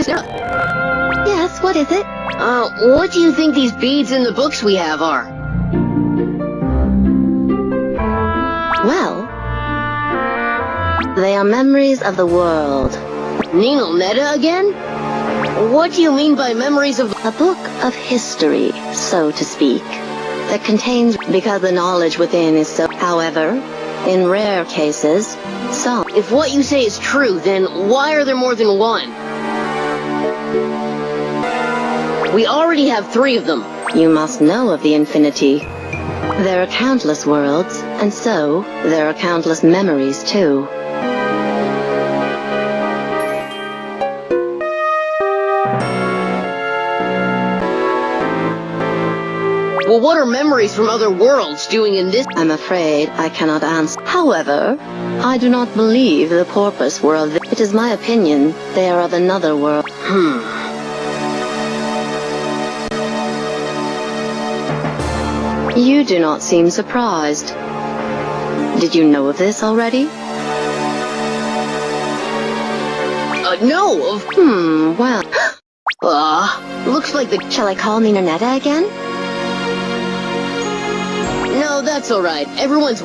Yes, what is it? What do you think these beads in the books we have are? Well, they are memories of the world. Ninal Netta again? What do you mean by memories of... A book of history, so to speak, that contains, because the knowledge within is so... However, in rare cases, some... If what you say is true, then why are there more than one? We already have 3 of them. You must know of the infinity. There are countless worlds, and so, there are countless memories too. Well, what are memories from other worlds doing in this? I'm afraid I cannot answer. However, I do not believe the porpoise world. It is my opinion they are of another world. You do not seem surprised. Did you know of this already? No, Well... looks like the... Shall I call Nina again? No, that's alright. Everyone's...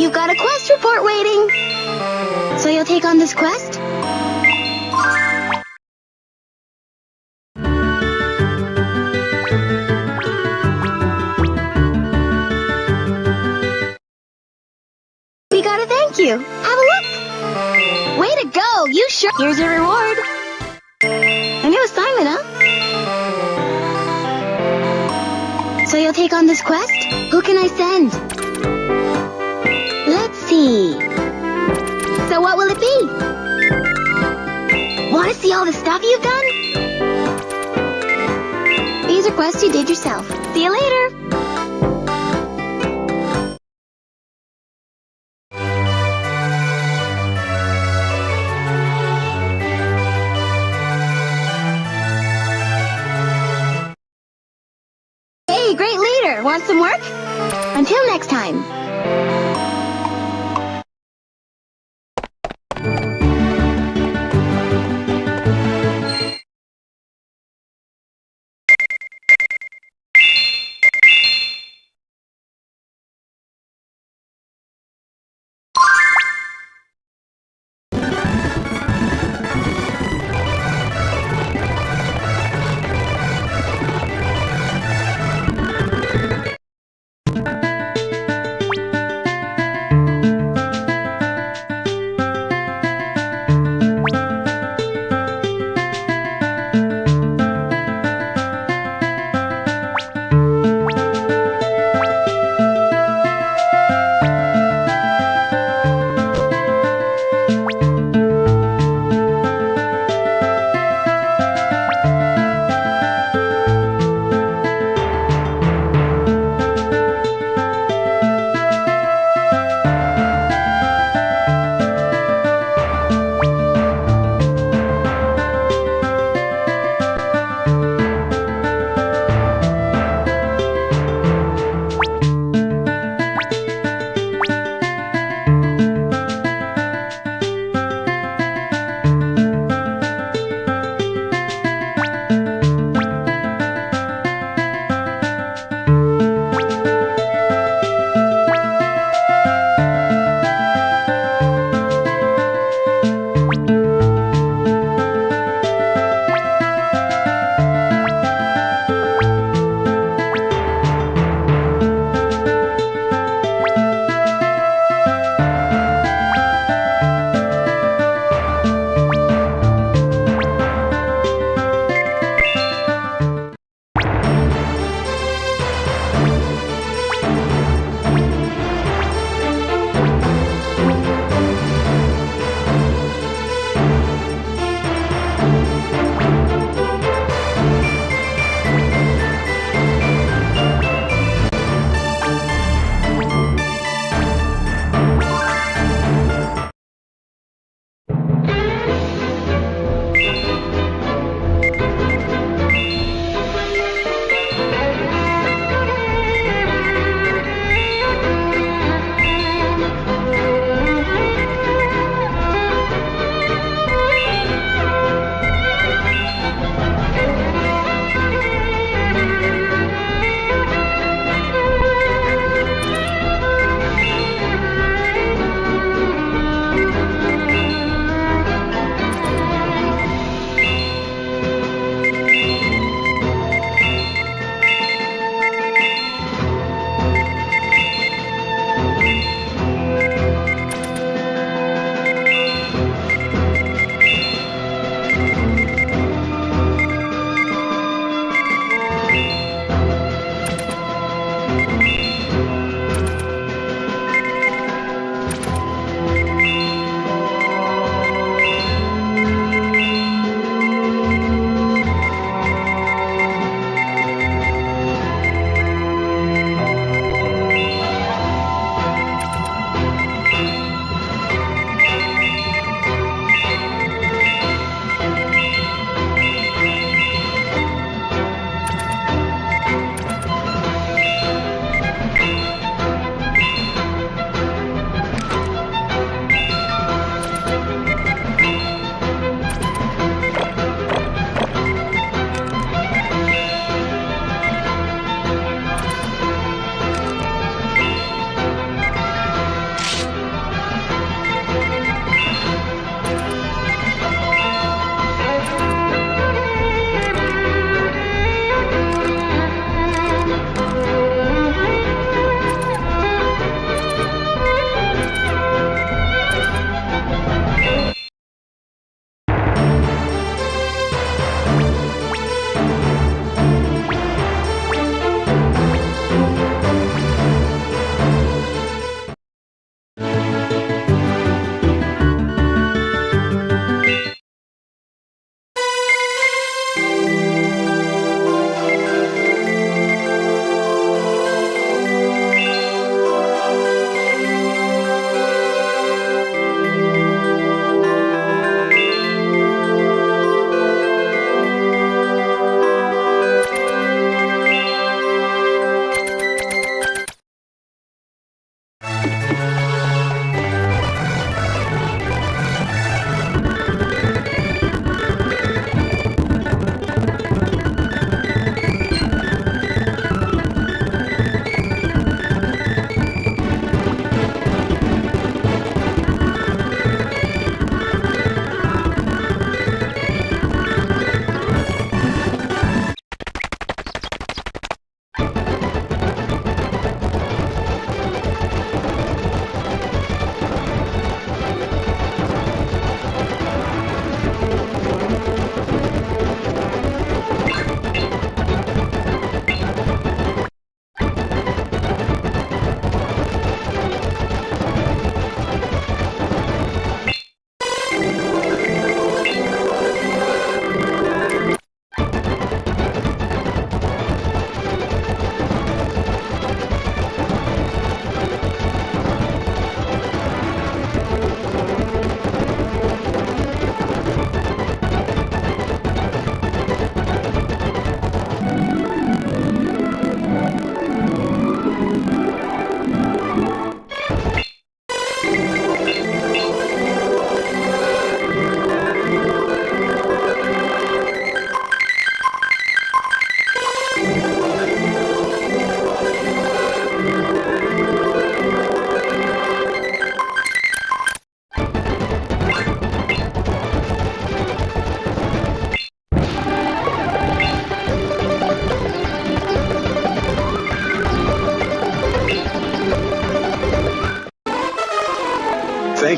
You've got a quest report waiting. So you'll take on this quest? We gotta thank you. Have a look. Way to go. You sure. Here's your reward. A new assignment, huh? So you'll take on this quest? Who can I send? Let's see. So what will it be? Want to see all the stuff you've done? These are quests you did yourself. See you later. Hey, great leader. Want some work? Until next time.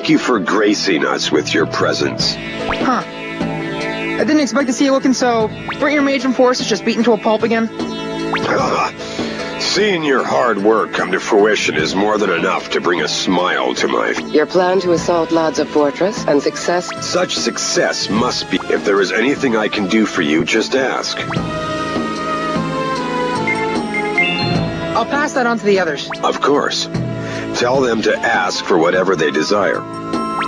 Thank you for gracing us with your presence. Huh. I didn't expect to see you looking so... Weren't your mage and forces just beaten to a pulp again? Seeing your hard work come to fruition is more than enough to bring a smile to my... Your plan to assault Lodza Fortress and success? Such success must be... If there is anything I can do for you, just ask. I'll pass that on to the others. Of course. Tell them to ask for whatever they desire.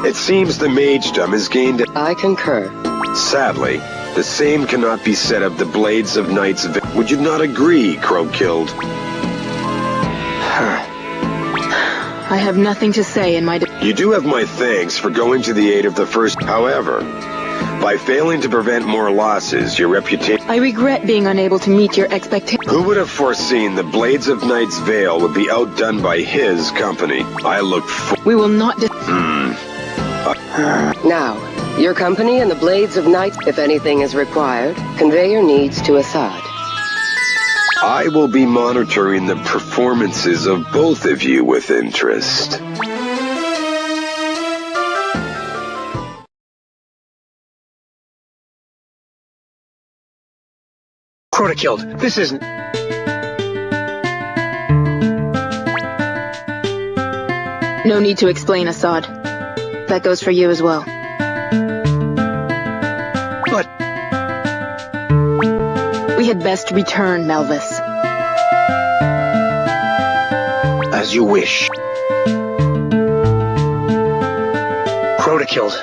It seems the magedom has gained... I concur. Sadly, the same cannot be said of the Blades of Night's... Would you not agree, Crow-Killed? I have nothing to say in my... You do have my thanks for going to the aid of the first... However, by failing to prevent more losses, your reputation... I regret being unable to meet your expectations. Who would have foreseen the Blades of Night's Veil would be outdone by his company? I look for... We will not... Now, your company and the Blades of Night, if anything is required, convey your needs to Assad. I will be monitoring the performances of both of you with interest. Killed. This isn't... No need to explain, Assad. That goes for you as well. But... We had best return, Melvis. As you wish. Killed.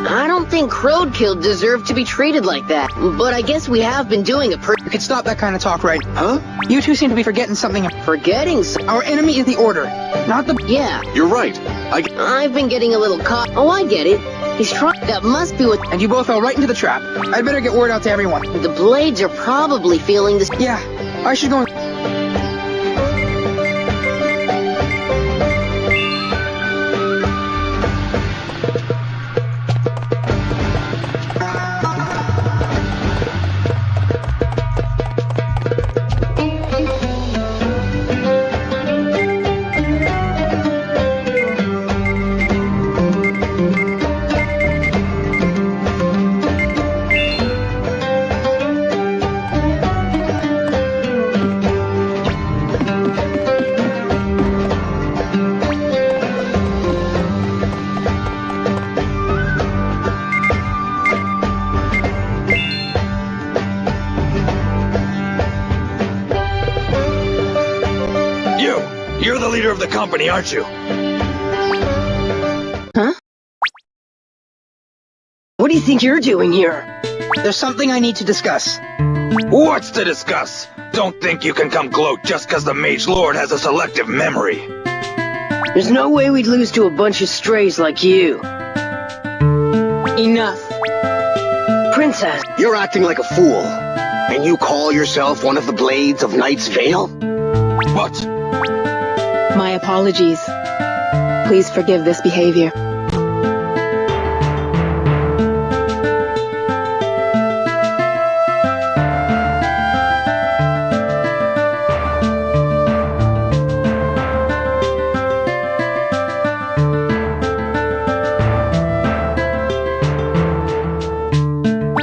I don't think Roadkill deserved to be treated like that, but I guess we have been doing a You could stop that kind of talk, right? Huh? You two seem to be forgetting something. Forgetting Our enemy is the Order, not the... Yeah, You're right. I've been getting a little caught. Oh, I get it. He's trying... That must be what... And you both fell right into the trap. I'd better get word out to everyone. The Blades are probably feeling this... Yeah, I should go... You're the leader of the company, aren't you? Huh? What do you think you're doing here? There's something I need to discuss. What's to discuss? Don't think you can come gloat just because the Mage Lord has a selective memory. There's no way we'd lose to a bunch of strays like you. Enough. Princess, You're acting like a fool. And you call yourself one of the Blades of Night's Veil? What? My apologies. Please forgive this behavior.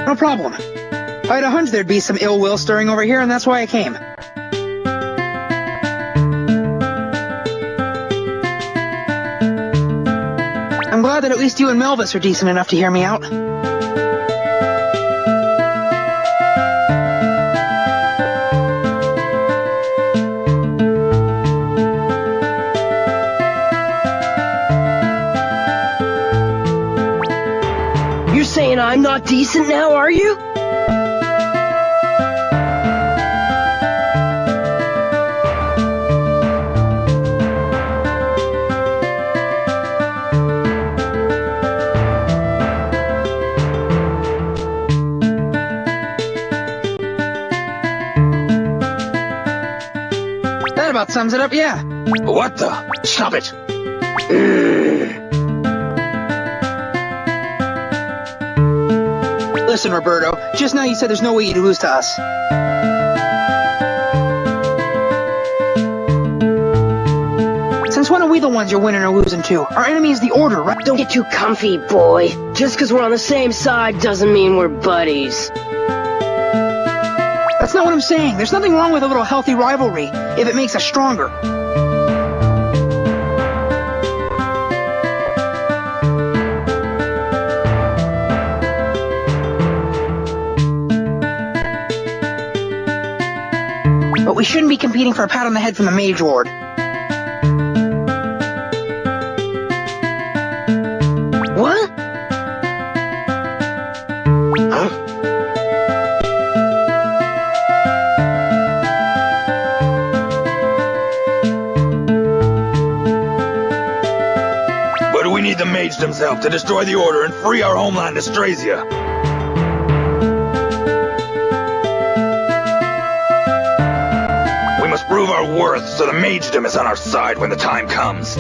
No problem. I had a hunch there'd be some ill will stirring over here, and that's why I came. I'm glad that at least you and Melvis are decent enough to hear me out. I'm not decent now, are you? That about sums it up, yeah. What the? Stop it. Listen, Roberto, just now you said there's no way you'd lose to us. Since when are we the ones you're winning or losing to? Our enemy is the Order, right? Don't get too comfy, boy. Just because we're on the same side doesn't mean we're buddies. That's not what I'm saying. There's nothing wrong with a little healthy rivalry, if it makes us stronger. But we shouldn't be competing for a pat on the head from the Mage Lord. What? Huh? But we need the mage himself to destroy the Order and free our homeland, Austrasia. We must prove our worth so the magedom is on our side when the time comes.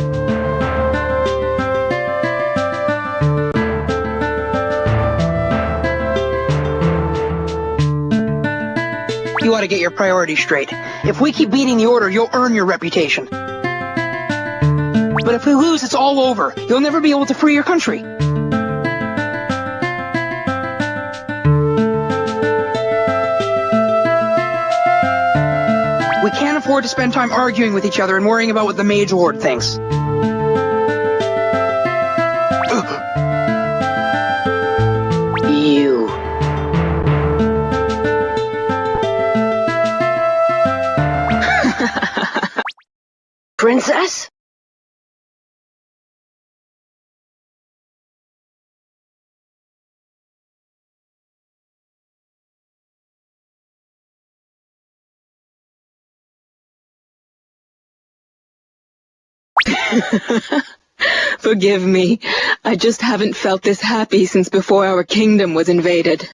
You ought to get your priorities straight. If we keep beating the Order, you'll earn your reputation. But if we lose, it's all over. You'll never be able to free your country. We can't afford to spend time arguing with each other and worrying about what the Mage Lord thinks. You. Princess? Forgive me. I just haven't felt this happy since before our kingdom was invaded.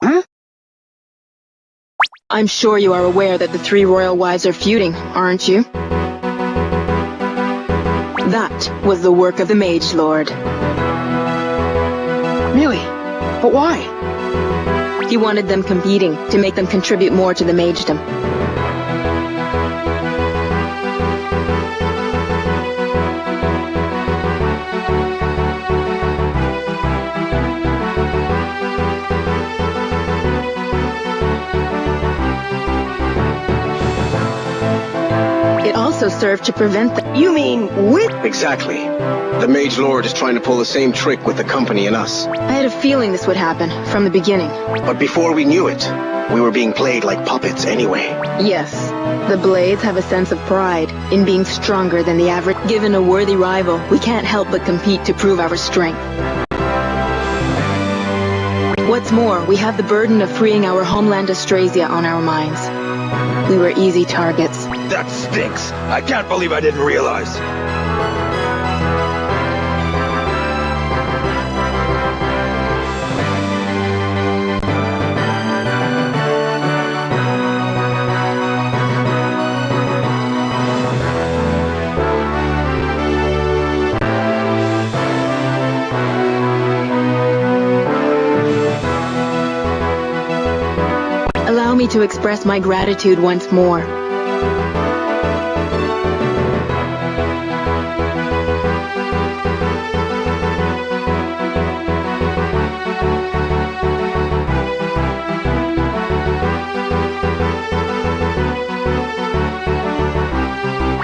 Huh? I'm sure you are aware that the three royal wives are feuding, aren't you? That was the work of the Mage Lord. Really? But why? He wanted them competing to make them contribute more to the magedom. It also served to prevent the— You mean with? Exactly. The Mage Lord is trying to pull the same trick with the company and us. I had a feeling this would happen from the beginning. But before we knew it, we were being played like puppets anyway. Yes, the Blades have a sense of pride in being stronger than the average. Given a worthy rival, we can't help but compete to prove our strength. What's more, we have the burden of freeing our homeland Austrasia on our minds. We were easy targets. That stinks. I can't believe I didn't realize. Allow me to express my gratitude once more.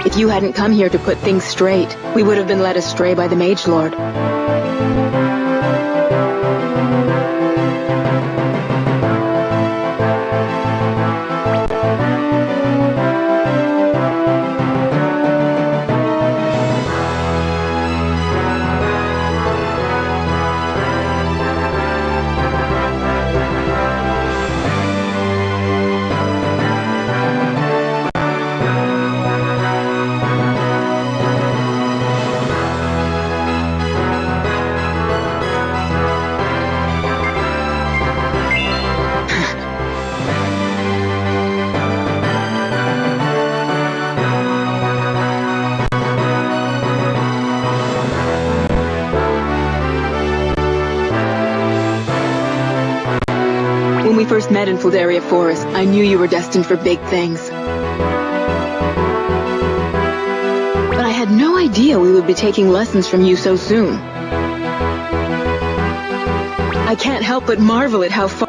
If you hadn't come here to put things straight, we would have been led astray by the Mage Lord. When we first met in Feldaria Forest, I knew you were destined for big things. But I had no idea we would be taking lessons from you so soon. I can't help but marvel at how far...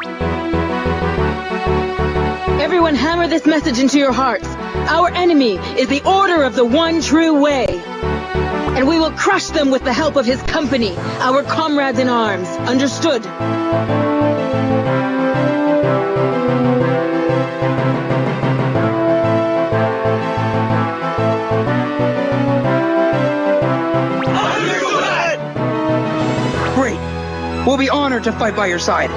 Everyone hammer this message into your hearts. Our enemy is the Order of the One True Way. And we will crush them with the help of his company, our comrades in arms. Understood? Great. We'll be honored to fight by your side.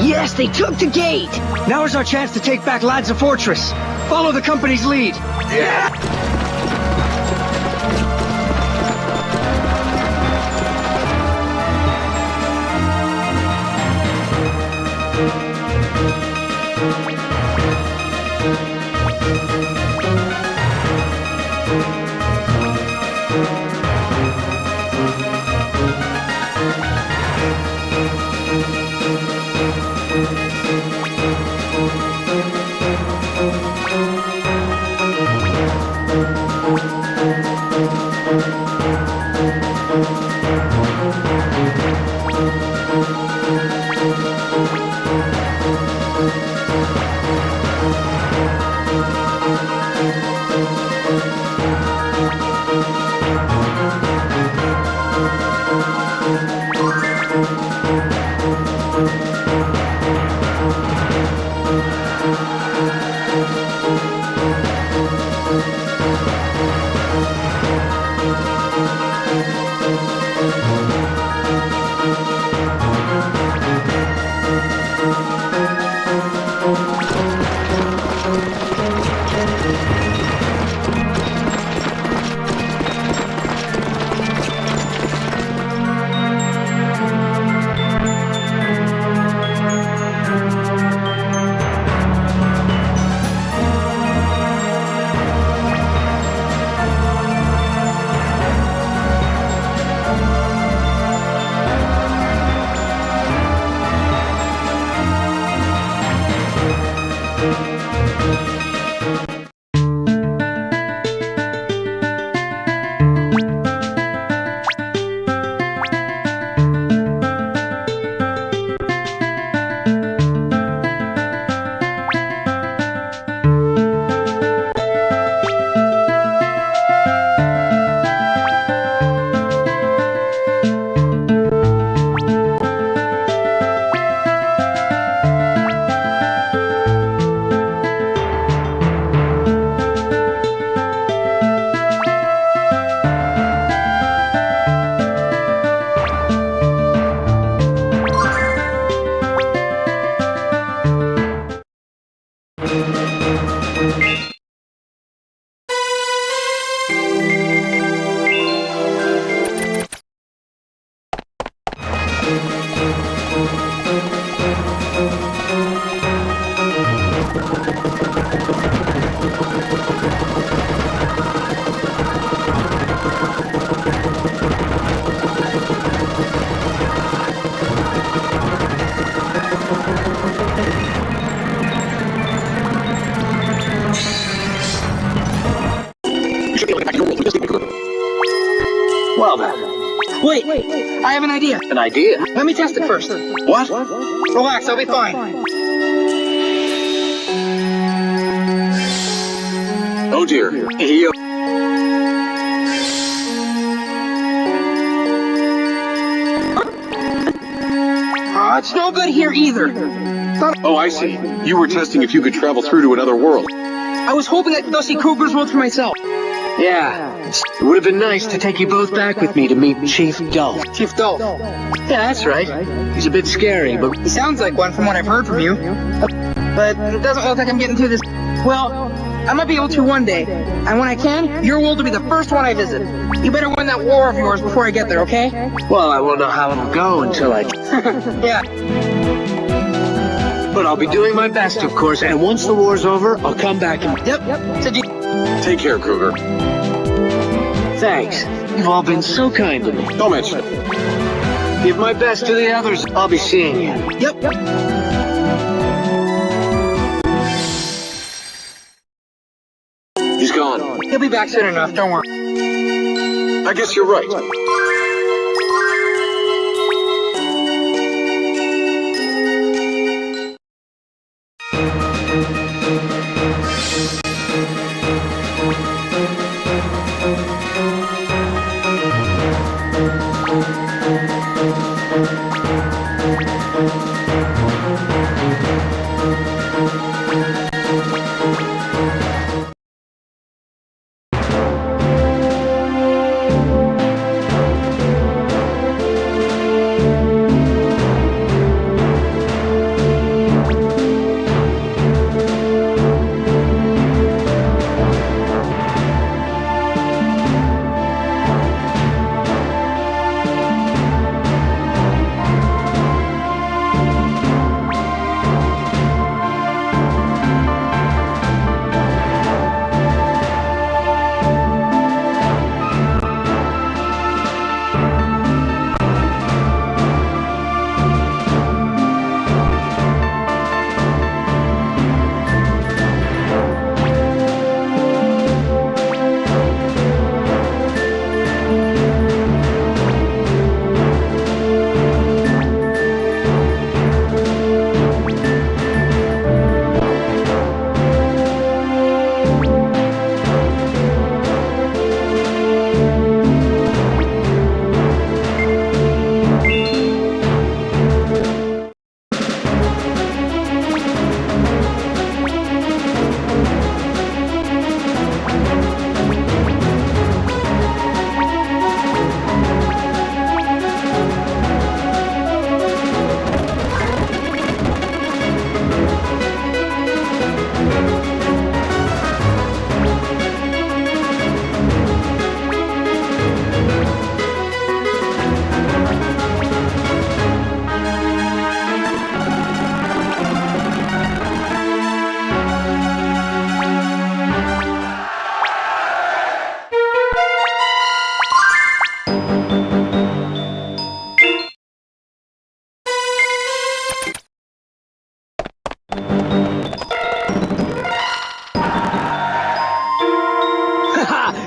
Yes, they took the gate! Now is our chance to take back Ladza Fortress. Follow the company's lead. Yeah! Well then. Wait, I have an idea. An idea? Let me test it first. What? Relax, I'll be fine. Oh dear. It's no good here either. Oh, I see. You were testing if you could travel through to another world. I was hoping I could go see Kruger's world for myself. Yeah. It would have been nice to take you both back with me to meet Chief Dolph. Chief Dolph. Yeah, that's right. He's a bit scary, but... He sounds like one from what I've heard from you. But it doesn't look like I'm getting through this. Well, I might be able to one day. And when I can, your world will be the first one I visit. You better win that war of yours before I get there, okay? Well, I won't know how it'll go until I... Yeah. But I'll be doing my best, of course, and once the war's over, I'll come back and... Yep. Take care, Kruger. Thanks. You've all been so kind to me. Don't mention it. Give my best to the others. I'll be seeing you. Yep. He's gone. He'll be back soon enough, don't worry. I guess you're right.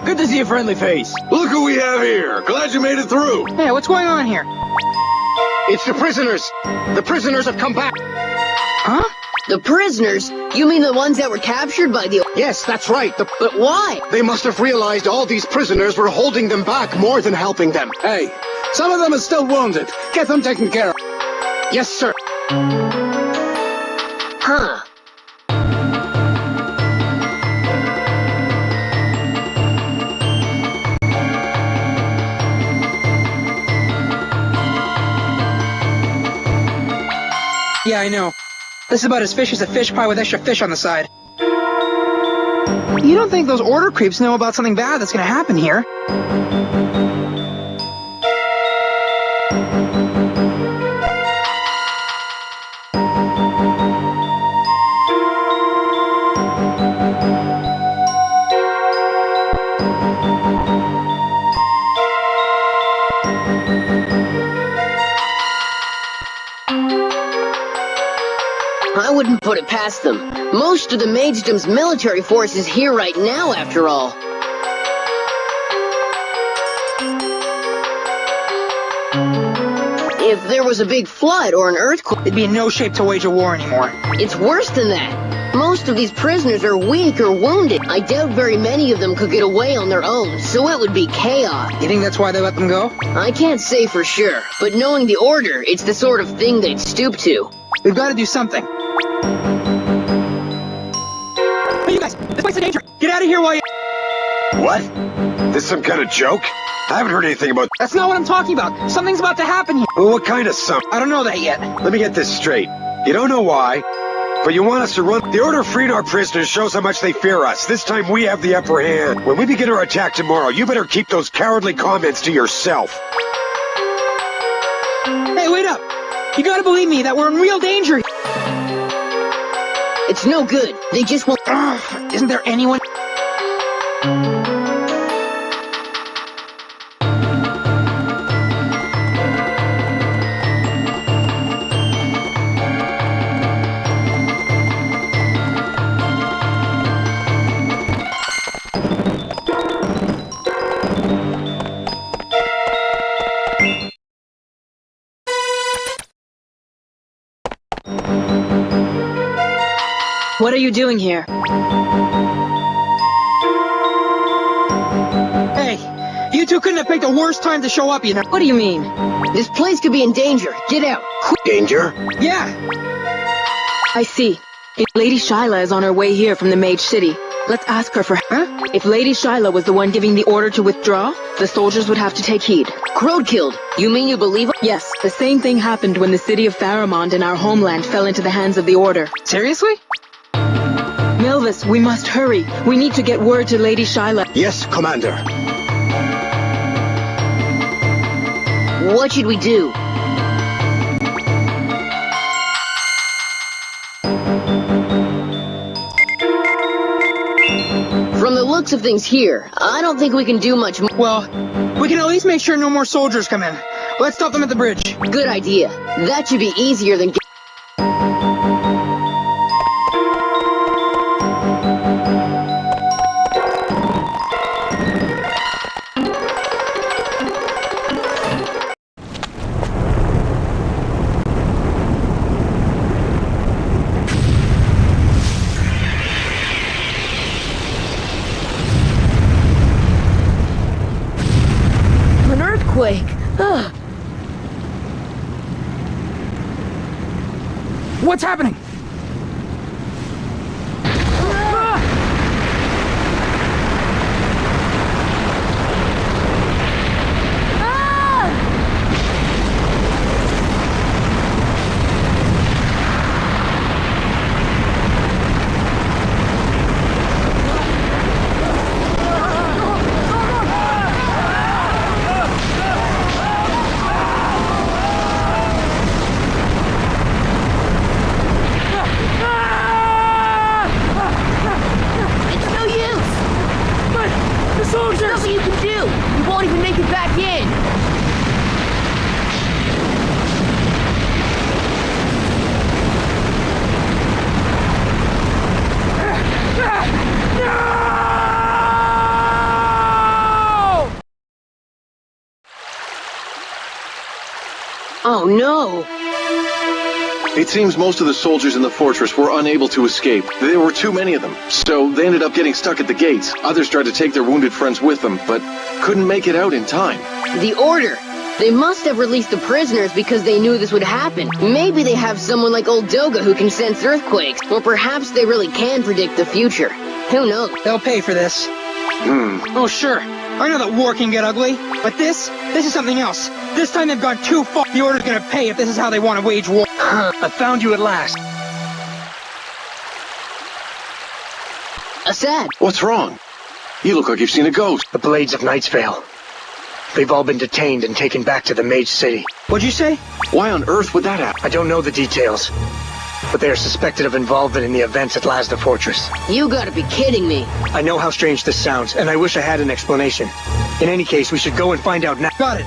Good to see a friendly face. Look who we have here. Glad you made it through. Hey, what's going on here? It's the prisoners. The prisoners have come back. Huh? The prisoners? You mean the ones that were captured by the... Yes, that's right. But why? They must have realized all these prisoners were holding them back more than helping them. Hey, some of them are still wounded. Get them taken care of. Yes, sir. Huh. Yeah, I know. This is about as fishy as a fish pie with extra fish on the side. You don't think those order creeps know about something bad that's gonna happen here? I wouldn't put it past them. Most of the Magedom's military force is here right now, after all. If there was a big flood or an earthquake, They'd be in no shape to wage a war anymore. it's worse than that. Most of these prisoners are weak or wounded. I doubt very many of them could get away on their own, so it would be chaos. You think that's why they let them go? I can't say for sure, but knowing the order, it's the sort of thing they'd stoop to. We've got to do something. Hey, you guys! This place is danger! Get out of here while you... What? This some kind of joke? I haven't heard anything about... That's not what I'm talking about. Something's about to happen here. Well, what kind of something? I don't know that yet. Let me get this straight. You don't know why, but you want us to run... The order freeing our prisoners shows how much they fear us. This time we have the upper hand. When we begin our attack tomorrow, you better keep those cowardly comments to yourself. Hey, wait up! You gotta believe me that we're in real danger. It's no good. They just won't... Isn't there anyone... What are you doing here? Hey, you two couldn't have picked a worse time to show up, you know. What do you mean? This place could be in danger. Get out. Danger? Yeah! I see. If Lady Shyla is on her way here from the Mage City, let's ask her for... Huh? If Lady Shyla was the one giving the order to withdraw, the soldiers would have to take heed. Crowd killed. You mean you believe it? Yes, the same thing happened when the city of Faramond in our homeland fell into the hands of the order. Seriously? Melvis, we must hurry. We need to get word to Lady Shyla. Yes, Commander. What should we do? From the looks of things here, I don't think we can do much more. Well, we can at least make sure no more soldiers come in. Let's stop them at the bridge. Good idea. That should be easier than... What's happening? Oh no! It seems most of the soldiers in the fortress were unable to escape. There were too many of them, so they ended up getting stuck at the gates. Others tried to take their wounded friends with them, but couldn't make it out in time. The order! They must have released the prisoners because they knew this would happen. Maybe they have someone like old Doga who can sense earthquakes, or perhaps they really can predict the future. Who knows? They'll pay for this. Oh, sure. I know that war can get ugly, but this is something else. This time they've gone too far. The order's gonna pay if this is how they want to wage war. I found you at last. Assad! What's wrong? You look like you've seen a ghost. The Blades of Nightsvale. They've all been detained and taken back to the Mage City. What'd you say? Why on earth would that happen? I don't know the details, but they are suspected of involvement in the events at Lazda Fortress. You gotta be kidding me. I know how strange this sounds, and I wish I had an explanation. In any case, we should go and find out now. Got it.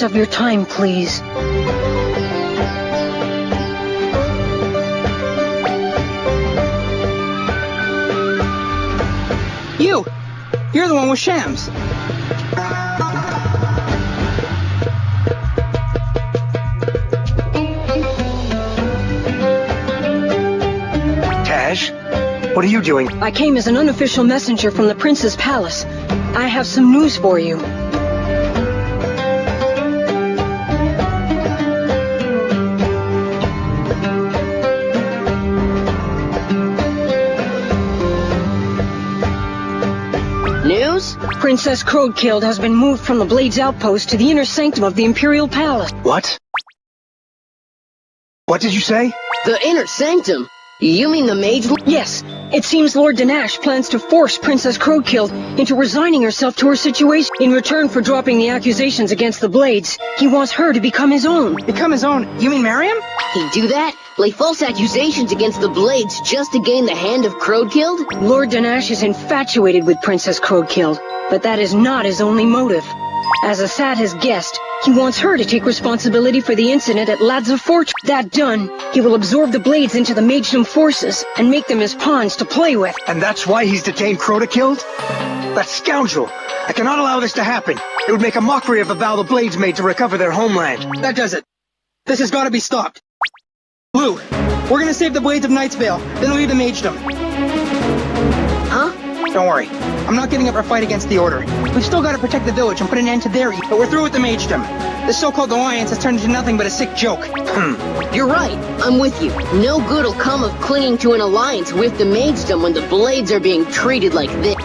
of your time, please. You're the one with shams. Taj, what are you doing? I came as an unofficial messenger from the Prince's palace. I have some news for you. News? Princess Crowdkild has been moved from the Blade's outpost to the inner sanctum of the Imperial Palace. What? What did you say? The inner sanctum? You mean the mage? Yes. It seems Lord Danash plans to force Princess Crowdkild into resigning herself to her situation. In return for dropping the accusations against the Blades, he wants her to become his own. Become his own? You mean marry him? He'd do that? Lay false accusations against the Blades just to gain the hand of Crowdkild? Lord Danash is infatuated with Princess Crowdkild, but that is not his only motive. As Saat has guessed, he wants her to take responsibility for the incident at Ladza Fortress. That done, he will absorb the Blades into the Magedom forces and make them his pawns to play with. And that's why he's detained Crowdkild? That scoundrel! I cannot allow this to happen. It would make a mockery of the vow the Blades made to recover their homeland. That does it. This has got to be stopped. Blue, we're gonna save the Blades of Knightsvale, then leave the Magedom. Huh? Don't worry. I'm not giving up our fight against the Order. We've still got to protect the village and put an end to their evil, but we're through with the Magedom. This so-called alliance has turned into nothing but a sick joke. You're right. I'm with you. No good will come of clinging to an alliance with the Magedom when the Blades are being treated like this.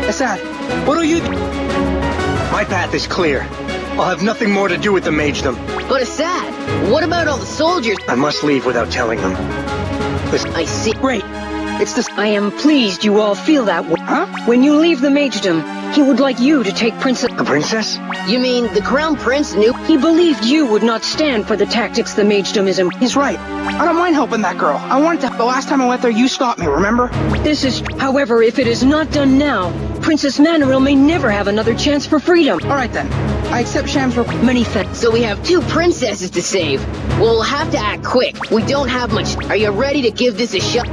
Assad, what'll you do? My path is clear. I'll have nothing more to do with the Magedom. But Assad, what about all the soldiers? I must leave without telling them. Listen, I see. Great. It's this. I am pleased you all feel that way. Huh? When you leave the Magedom, he would like you to take Princess... the princess? You mean the Crown Prince knew? He believed you would not stand for the tactics the Magedom is... He's right. I don't mind helping that girl. I wanted to... The last time I went there, you stopped me, remember? This is... However, if it is not done now, Princess Manaril may never have another chance for freedom. All right, then. I accept Sham's request. Many thanks. So we have 2 princesses to save. We'll have to act quick. We don't have much. Are you ready to give this a shot?